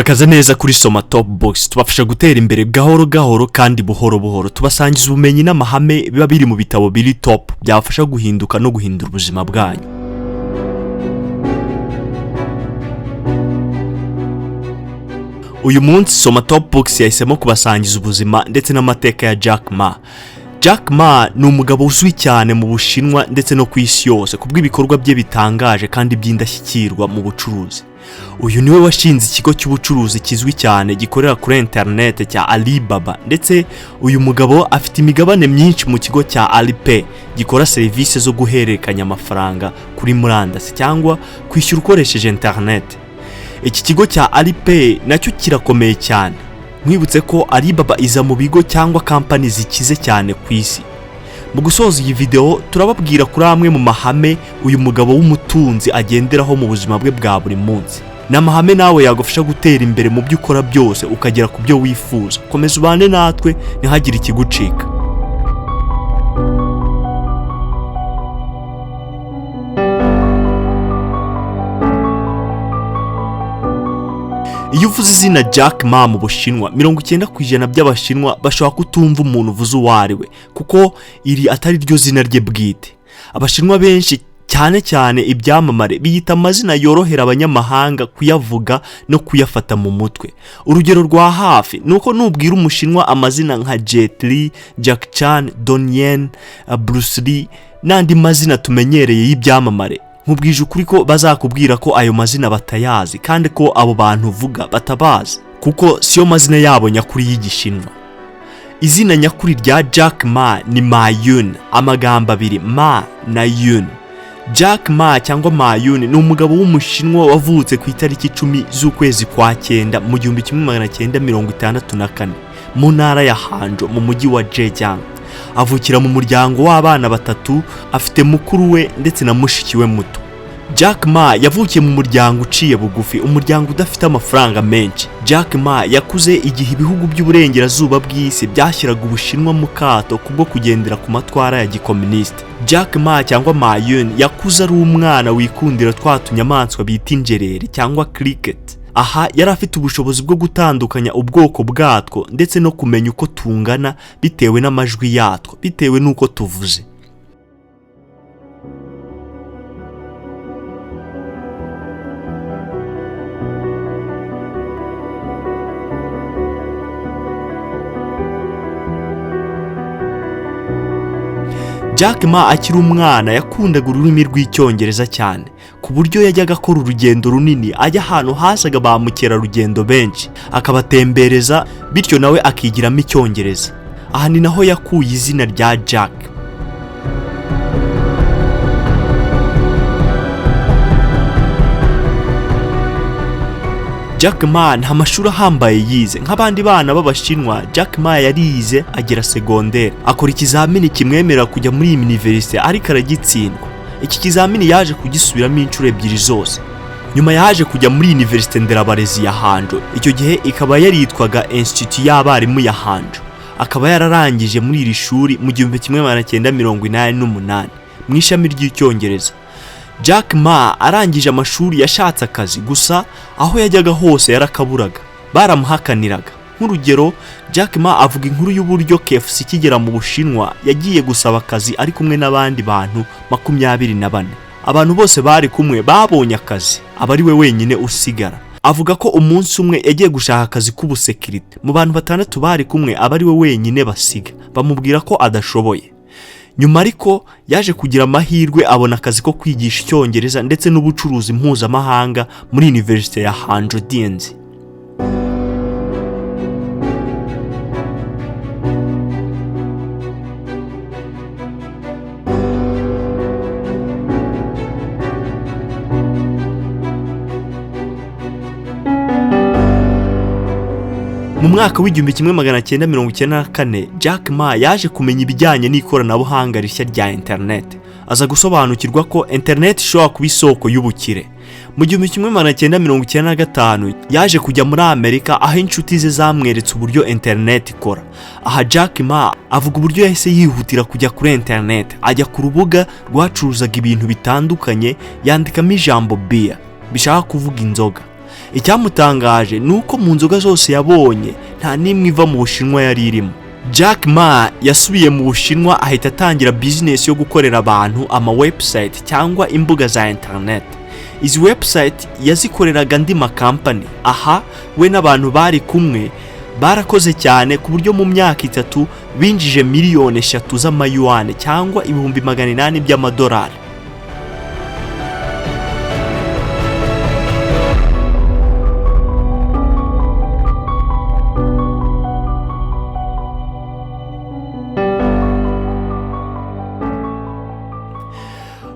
murakaza neza kuri Soma TopBOOKS tubafasha gutera imbere gahoro gahoro kandi buhoro buhoro tubasangiza ubumenyi n'amahame biba biri mu bitabo biri top byafasha guhinduka no guhindura ubuzima bwanyu. Uyu munsi Soma TopBOOKS yahisemo kubasangiza ubuzima ndetse n'amateka ya Jack Ma. Jack Ma ni umugabo uzwi cyane mu Bushinwa ndetse no ku isi yose kubw'ibikorwa bye bitangaje kandi by'indashyikirwa mu bucuruzi. Uyu niwe washinze ikigo cy'ubucuruzi kizwi cyane gikorera kuri internet cya Alibaba, ndetse uyu mugabo afite imigabane myinshi mu kigo cya Alipay gikora serivisi zo guhererekanya amafaranga kuri murandasi cyangwa kwishyura ukoresheje internet. Iki kigo cya Alipay nacyo kirakomeye cyane. Mwibutse ko Alibaba iza mu bigo cyangwa company zikize cyane ku isi. Mu gusoza iyi video turababwira kuri amwe mu mahame uyu mugabo w'umutunzi agenderaho mu buzima bwe bwa buri munsi. N'amahame nawe yagufasha gutera imbere mu byo ukora byose ukagera ku byo wifuza. Komeza ubane natwe ntihagire ikigucika. Iyo uvuze izina Jack Ma mu Bushinwa, 90% by'Abashinwa bashobora kutumva umuntu uvuze uwo ari we, kuko iri atari ryo zina rye bwite. Abashinwa benshi cyane cyane ibyamamare biyita amazina yorohera abanyamahanga kuyavuga no kuyafata mu mutwe. Urugero rwa hafi nuko nubwira umushinwa amazina nka Jet Li, Jack Chan, Don Yen, Bruce Lee n'andi mazina tumenyereye y'ibyamamare, nkubwije ukuri ko bazakubwira ko ayo mazina batayazi kandi ko abo bantu uvuga batabazi, kuko siyo mazina yabo nyakuri y'Igishinwa. Izina nyakuri rya Jack Ma ni Ma Yun, amagambo abiri Ma na Yun. Jack Ma cyangwa Ma Yun ni umugabo w'umushinwa wavutse ku itariki 10 z'ukwezi kwa 9 mu 1964 mu ntara ya Hanzhou mu mujyi wa Zhejiang. Avukira mu muryango w'abana batatu, afite mukuru we ndetse na mushiki we muto. Jack Ma yavukiye mu muryango uciye bugufi, umuryango udafite amafaranga menshi. Jack Ma yakuze igihe ibihugu by'uburengerazuba bw'isi byashyiraga Ubushinwa mu kato kubwo kugendera ku matwara ya gikomuniste. Jack Ma cyangwa Ma Yun yakuze ari umwana wikundira twatunyamaswa bita injereri cyangwa cricket. Aha yari afite ubushobozi bwo gutandukanya ubwoko bwatwo ndetse no kumenya uko tungana bitewe n'amajwi yatwo, bitewe n'uko tuvuze. Jack Ma akiri umwana yakundaga ururimi rw'Icyongereza cyane, ku buryo yajyaga akora urugendo runini ajya ahantu hasaga ba mukerarugendo benshi akabatembereza, bityo nawe akigiramo Icyongereza. Aha ni naho yakuye izina rya Jack. Jack Ma nta mashuri ahambaye yize nk'abandi bana b'Abashinwa. Jack Ma yarize agera secondaire, akora ikizamini kimwemerera kujya muri university ariko aragitsindwa. Iki kizamini yaje kugisubiramo inshuro ebyiri zose. Nyuma yaje kujya muri university nderabarezi ya Hanzhou, icyo gihe ikaba yaritwaga Institute y'abarimu ya Hanzhou. Akaba yararangije muri iri shuri mu 1988 mu ishami ry'Icyongereza. Jack Ma arangije amashuri yashatse akazi, gusa aho yajyaga hose yarakaburaga, baramuhakaniraga. Nk'urugero, Jack Ma avuga inkuru y'uburyo KFC kigera mu Bushinwa yagiye gusaba akazi ari kumwe n'abandi bantu 24. Abantu bose bari kumwe babonye akazi, aba ari we wenyine usigara. Avuga ko umunsi umwe yagiye gushaka akazi Kubusecurite, mu bantu 6 bari kumwe aba ari we wenyine basiga, bamubwira ko adashoboye. Nyuma ariko yaje kugira amahirwe abona akazi ko kwigisha Icyongereza ndetse n'ubucuruzi mpuzamahanga muri University ya Hanzhou Dienzi. Mu mwaka w'1994 Jack Ma yaje kumenya ibijyanye n'ikoranabuhanga rishya rya internet. Aza gusobanukirwa ko internet ishobora kuba isoko y'ubukire. Mu 1995 yaje kujya muri Amerika aho inshuti ze zamweretse uburyo internet ikora. Aha Jack Ma avuga uburyo yahise yihutira kujya kuri internet, ajya ku rubuga rwacuruzaga ibintu bitandukanye, yandikamo ijambo beer bishaka kuvuga inzoga. Icyamutangaje nuko mu nzoga zose yabonye nta nimwe iva mu Bushinwa yari irimo. Jack Ma yasubiye mu Bushinwa ahita atangira business yo gukorera abantu ama website cyangwa imbuga za internet. Izi website yazikoreraga andi makampani. Aha we n'abantu bari kumwe barakoze cyane ku buryo mu myaka 3 binjije miliyoni 3 z'amayuan cyangwa ibihumbi 800 by'amadolari.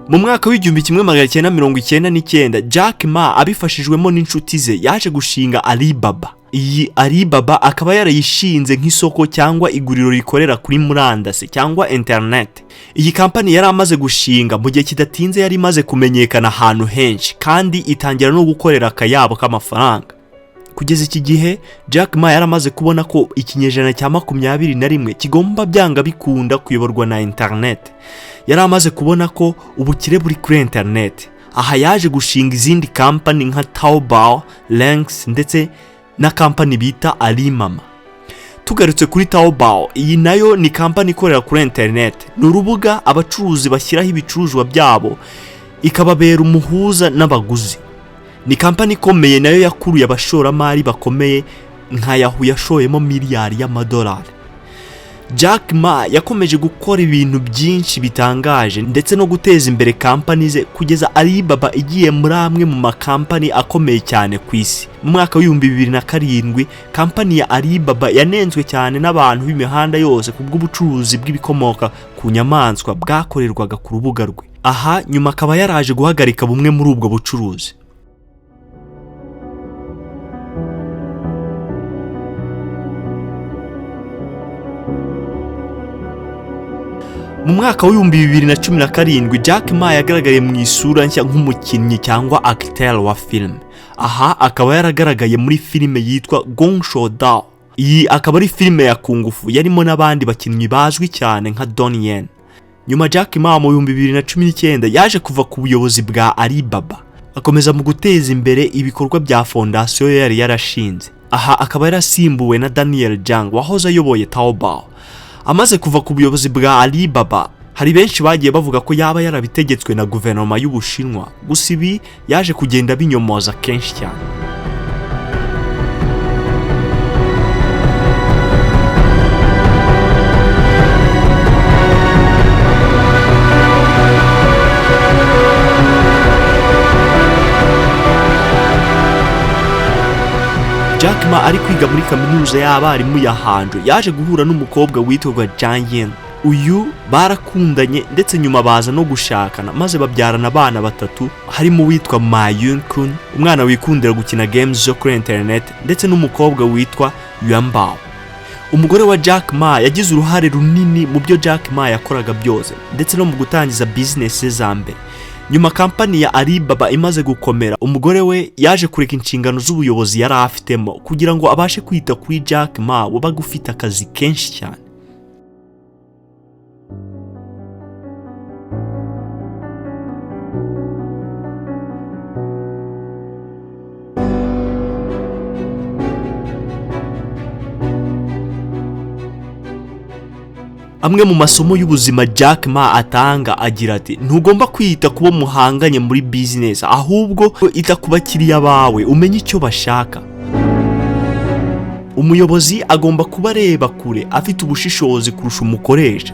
Mu mwaka w'1999 Jack Ma abifashijwemo n'inshuti ze yaje gushinga Alibaba. Iyi Alibaba akaba yarayishinze nk'isoko cyangwa iguriro rikorera kuri murandasi cyangwa internet. Iyi kampani yari amaze gushinga mu gihe kidatinze yari imaze kumenyekana ahantu henshi kandi itangira no gukorera akayabo k'amafaranga. Kugeza iki gihe Jack Ma yaramaze kubona ko ikinyejana cya 21 kigomba byanga bikunda kuyoborwa na internet. Yari amaze kubona ko ubukire buri kuri internet. Aha yaje gushinga izindi kampani nka TopBOOKS, Links ndetse na kampani bita Alimama. Tugarutse kuri TopBOOKS, iyi nayo ni kampani ikorera kuri internet. Ni urubuga abacuruzi bashyiraho ibicuruzwa byabo ikababera umuhuza n'abaguzi. Ni kampani ikomeye nayo yakuruye abashoramari bakomeye nka Yahoo yashoyemo miliyari y'amadolari. Jack Ma yakomeje gukora ibintu byinshi bitangaje ndetse no guteza imbere kampani ze kugeza Alibaba igiye muri amwe mu makampani akomeye cyane ku isi. Mu mwaka wa 2007 kampani ya Alibaba yanenzwe cyane n'abantu b'imihanda yose kubw'ubucuruzi bw'ibikomoka ku nyamaswa bwakorerwaga ku rubuga rwe. Aha nyuma akaba yaraje guhagarika bumwe muri ubwo bucuruzi. Mu mwaka wa 2017 Jack Ma yagaragaye mu isura nshya nk'umukinnyi cyangwa acteur wa film. Aha akaba yaragaragaye muri filime yitwa Ugomba. Iyi akaba ari filime ya kungufu yarimo n'abandi bakinnyi bazwi cyane nka Donnie Yen. Nyuma Jack Ma mu 2019 yaje kuva ku buyobozi bwa Alibaba akomeza mu guteza imbere ibikorwa bya fondation yari yarashinze. Aha akaba yarasimbuwe na Daniel Zhang wahoze ayoboye TopBOOKS. Amaze kuva ku buyobozi bwa Alibaba, hari benshi bagiye bavuga ko yaba yarabitegetswe na guverinoma y'Ubushinwa. Gusa ibi yaje kugenda binyomoza kenshi cyane. Jack Ma ari kwiga muri kaminuza y'abarimu ya Hanjo yaje guhura n'umukobwa witwa Jang. Uyu barakundanye ndetse nyuma baza no gushakana maze babyarana abana 3 harimo witwa Ma Yun-kun, umwana wikundira gukina games zo kuri internet, ndetse n'umukobwa witwa Ugomba. Umugore wa Jack Ma yagize uruhare runini mu byo Jack Ma yakoraga byose ndetse no mu gutangiza business za mbere. Nyuma kampani ya Alibaba imaze gukomera, umugore we yaje kureka inshingano z'ubuyobozi yari afitemo kugira ngo abashe kwita kuri Jack Ma wabaga ufite akazi kenshi cyane. Amwe mu masomo y'ubuzima Jack Ma atanga agira ati: ntugomba kwita kubo muhanganye muri business, ahubwo ita ku bakiriya bawe umenye icyo bashaka. Umuyobozi agomba kuba areba kure, afite ubushishozi kurusha umukoresha.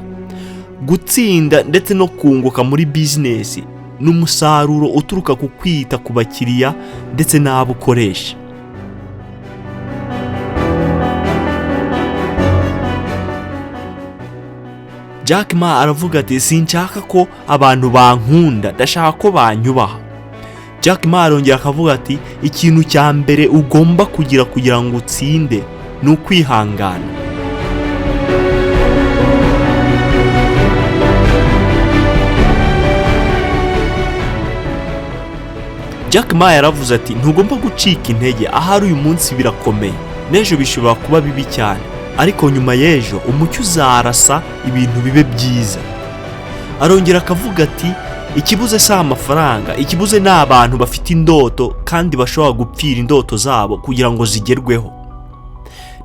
Gutsinda ndetse no kunguka muri business n'umusaruro uturuka ku kwita ku bakiriya ndetse n'abo ukoresha. Jack Ma aravuga ati: sinshaka ko abantu bankunda, ndashaka ko banyubaha. Jack Ma arongera akavuga ati: ikintu cya mbere ugomba kugira ngo utsinde ni ukwihangana. Jack Ma yaravuze ati: ntugomba gucika intege, ahari uyu munsi birakomeye, n'ejo bishobora kuba bibi cyane, ariko nyuma y'ejo umucyo uzarasa ibintu bibe byiza. Arongera akavuga ati: ikibuze si amafaranga, ikibuze ni abantu bafite indoto kandi bashobora gupfira indoto zabo kugira ngo zigerweho.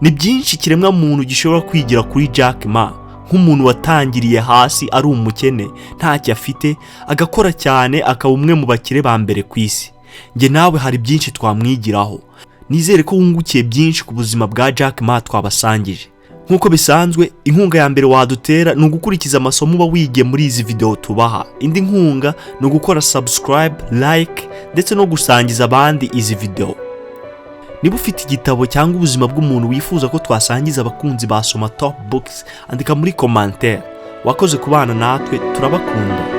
Ni byinshi kiremwa muntu gishobora kwigira kuri Jack Ma, nk'umuntu watangiriye hasi ari umukene ntacyo afite, agakora cyane akaba umwe mu bakire ba mbere ku isi. Nge nawe hari byinshi twamwigiraho. Nizere ko wungukiye byinshi ku buzima bwa Jack Ma twabasangije. Nk'uko bisanzwe, inkunga ya mbere wadutera ni ugukurikiza amasomo uba wigiye muri izi video tubaha. Indi nkunga ni ugukora subscribe, like ndetse no gusangiza abandi izi video. Niba ufite igitabo cyangwa ubuzima bw'umuntu wifuza ko twasangiza abakunzi ba Soma TopBOOKS, andika muri commentaire. Wakoze kubana natwe, turabakunda.